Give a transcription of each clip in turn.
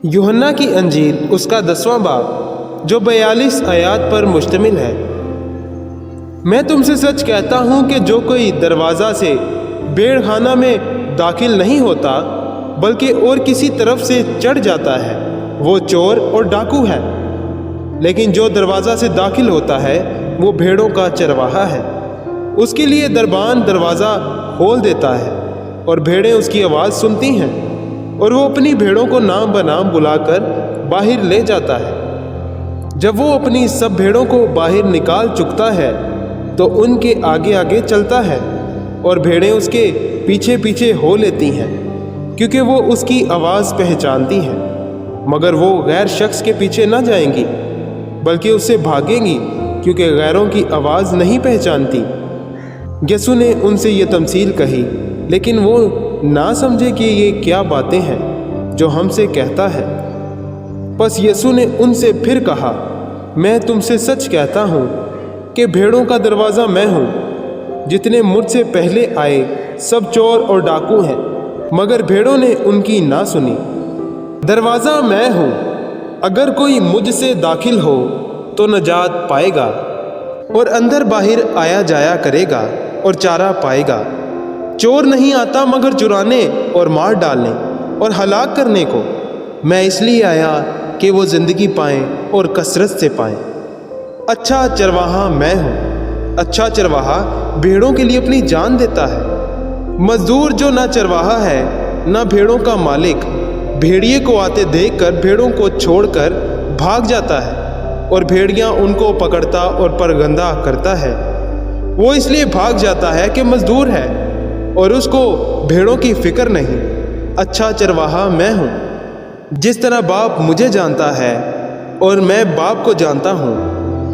यूहन्ना की अंजील उसका 10वां बाब जो 42 आयात पर मुश्तमिल है। मैं तुमसे सच कहता हूँ कि जो कोई दरवाज़ा से भेड़खाना में दाखिल नहीं होता बल्कि और किसी तरफ से चढ़ जाता है वो चोर और डाकू है, लेकिन जो दरवाज़ा से दाखिल होता है वो भेड़ों का चरवाहा है। उसके लिए दरबान दरवाज़ा खोल देता है और भेड़ें उसकी आवाज़ सुनती हैं और वो अपनी भेड़ों को नाम बनाम बुलाकर बाहर ले जाता है। जब वो अपनी सब भेड़ों को बाहर निकाल चुकता है तो उनके आगे आगे चलता है और भेड़ें उसके पीछे पीछे हो लेती हैं, क्योंकि वो उसकी आवाज़ पहचानती हैं। मगर वो गैर शख्स के पीछे न जाएंगी बल्कि उससे भागेंगी, क्योंकि गैरों की आवाज़ नहीं पहचानती। यसू ने उनसे ये तमसील कही, लेकिन वो ना समझे कि ये क्या बातें हैं जो हमसे कहता है। बस यसू ने उनसे फिर कहा, मैं तुमसे सच कहता हूँ कि भेड़ों का दरवाज़ा मैं हूँ। जितने मुझसे पहले आए सब चोर और डाकू हैं, मगर भेड़ों ने उनकी ना सुनी। दरवाज़ा मैं हूँ, अगर कोई मुझसे दाखिल हो तो नजात पाएगा और अंदर बाहर आया जाया करेगा और चारा पाएगा। चोर नहीं आता मगर चुराने और मार डालने और हलाक करने को। मैं इसलिए आया कि वो ज़िंदगी पाएं और कसरत से पाएं। अच्छा चरवाहा मैं हूँ। अच्छा चरवाहा भेड़ों के लिए अपनी जान देता है। मजदूर जो ना चरवाहा है ना भेड़ों का मालिक, भेड़िए को आते देखकर भेड़ों को छोड़कर भाग जाता है और भेड़ियाँ उनको पकड़ता और परगंदा करता है। वो इसलिए भाग जाता है कि मजदूर है और उसको भेड़ों की फिक्र नहीं। अच्छा चरवाहा मैं हूँ। जिस तरह बाप मुझे जानता है और मैं बाप को जानता हूँ,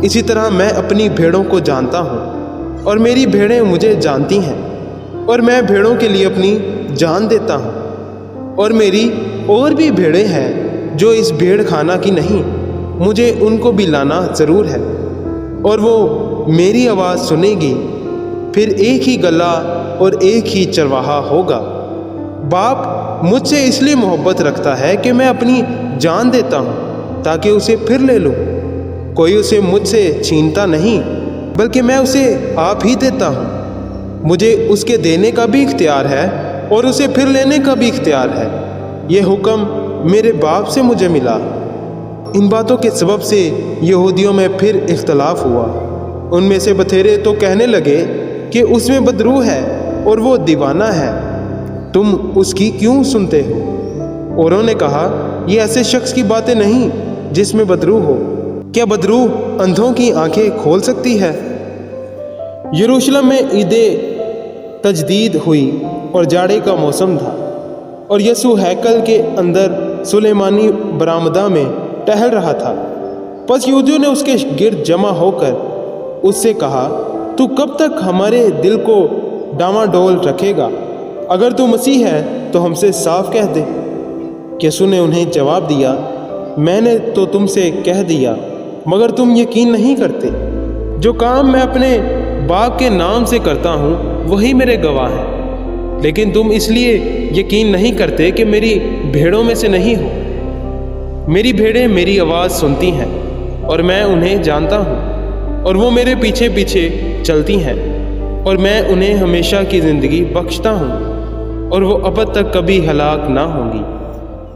इसी तरह मैं अपनी भेड़ों को जानता हूँ और मेरी भेड़ें मुझे जानती हैं और मैं भेड़ों के लिए अपनी जान देता हूँ। और मेरी और भी भेड़ें हैं जो इस भेड़ खाना की नहीं, मुझे उनको भी लाना ज़रूर है और वो मेरी आवाज़ सुनेगी। फिर एक ही गला और एक ही चरवाहा होगा। बाप मुझसे इसलिए मोहब्बत रखता है कि मैं अपनी जान देता हूँ ताकि उसे फिर ले लूँ। कोई उसे मुझसे छीनता नहीं बल्कि मैं उसे आप ही देता हूँ। मुझे उसके देने का भी इख्तियार है और उसे फिर लेने का भी इख्तियार है। ये हुक्म मेरे बाप से मुझे मिला। इन बातों के सबब से यहूदियों में फिर इख्तलाफ हुआ। उनमें से बथेरे तो कहने लगे कि उसमें बदरू है और वो दीवाना है, तुम उसकी क्यों सुनते हो? औरों ने कहा, ये ऐसे शख्स की बातें नहीं जिसमें बदरू हो। क्या बदरू अंधों की आंखें खोल सकती है? यरूशलेम में ईदे तजदीद हुई और जाड़े का मौसम था और यसू हैकल के अंदर सुलेमानी बरामदा में टहल रहा था। बस यहूदियों ने उसके गिर्द जमा होकर उससे कहा, तू कब तक हमारे दिल को डामाडोल रखेगा? अगर तू मसीह है तो हमसे साफ कह दे। यसू ने उन्हें जवाब दिया, मैंने तो तुमसे कह दिया मगर तुम यकीन नहीं करते। जो काम मैं अपने बाप के नाम से करता हूँ वही मेरे गवाह हैं, लेकिन तुम इसलिए यकीन नहीं करते कि मेरी भेड़ों में से नहीं हो। मेरी भेड़ें मेरी आवाज़ सुनती हैं और मैं उन्हें जानता हूँ और वो मेरे पीछे पीछे चलती हैं और मैं उन्हें हमेशा की ज़िंदगी बख्शता हूँ और वो अब तक कभी हलाक ना होंगी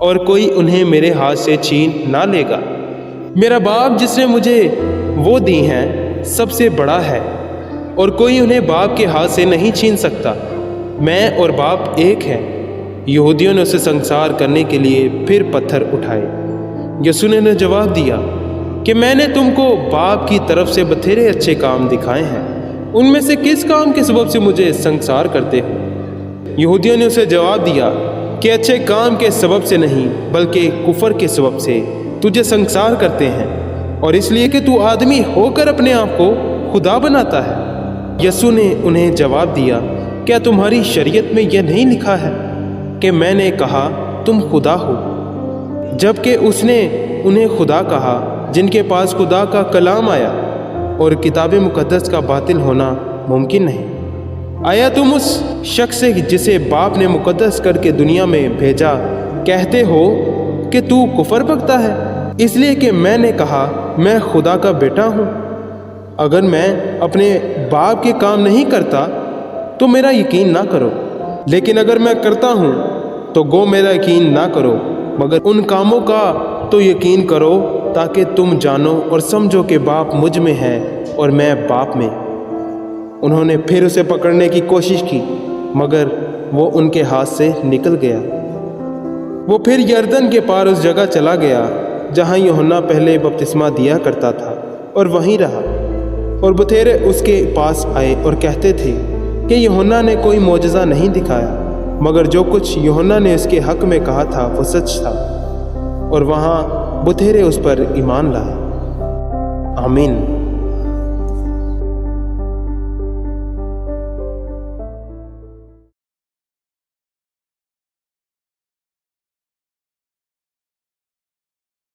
और कोई उन्हें मेरे हाथ से छीन ना लेगा। मेरा बाप जिसने मुझे वो दी हैं सबसे बड़ा है और कोई उन्हें बाप के हाथ से नहीं छीन सकता। मैं और बाप एक हैं। यहूदियों ने उसे संसार करने के लिए फिर पत्थर उठाए। यसू ने जवाब दिया कि मैंने तुमको बाप की तरफ से बथेरे अच्छे काम दिखाए हैं, उनमें से किस काम के सबब से मुझे संसार करते हो? यहूदियों ने उसे जवाब दिया कि अच्छे काम के सबब से नहीं बल्कि कुफर के सबब से तुझे संसार करते हैं और इसलिए कि तू आदमी होकर अपने आप को खुदा बनाता है। यसू ने उन्हें जवाब दिया, क्या तुम्हारी शरीयत में यह नहीं लिखा है कि मैंने कहा तुम खुदा हो? जबकि उसने उन्हें खुदा कहा जिनके पास खुदा का कलाम आया और किताब मुकद्दस का बातिल होना मुमकिन नहीं। आया तुम उस शख्स से जिसे बाप ने मुकद्दस करके दुनिया में भेजा कहते हो کہ تو کفر بکتا ہے، اس لیے کہ میں نے کہا میں خدا کا بیٹا ہوں۔ اگر میں اپنے باپ کے کام نہیں کرتا تو میرا یقین نہ کرو، لیکن اگر میں کرتا ہوں تو گو میرا یقین نہ کرو، مگر ان کاموں کا تو یقین کرو تاکہ تم جانو اور سمجھو کہ باپ مجھ میں ہے اور میں باپ میں۔ انہوں نے پھر اسے پکڑنے کی کوشش کی مگر وہ ان کے ہاتھ سے نکل گیا۔ وہ پھر یردن کے پار اس جگہ چلا گیا جہاں یوحنا پہلے بپتسمہ دیا کرتا تھا اور وہیں رہا، اور بتھیرے اس کے پاس آئے اور کہتے تھے کہ یوحنا نے کوئی معجزہ نہیں دکھایا، مگر جو کچھ یوحنا نے اس کے حق میں کہا تھا وہ سچ تھا، اور وہاں بتھیرے اس پر ایمان لائے۔ آمین۔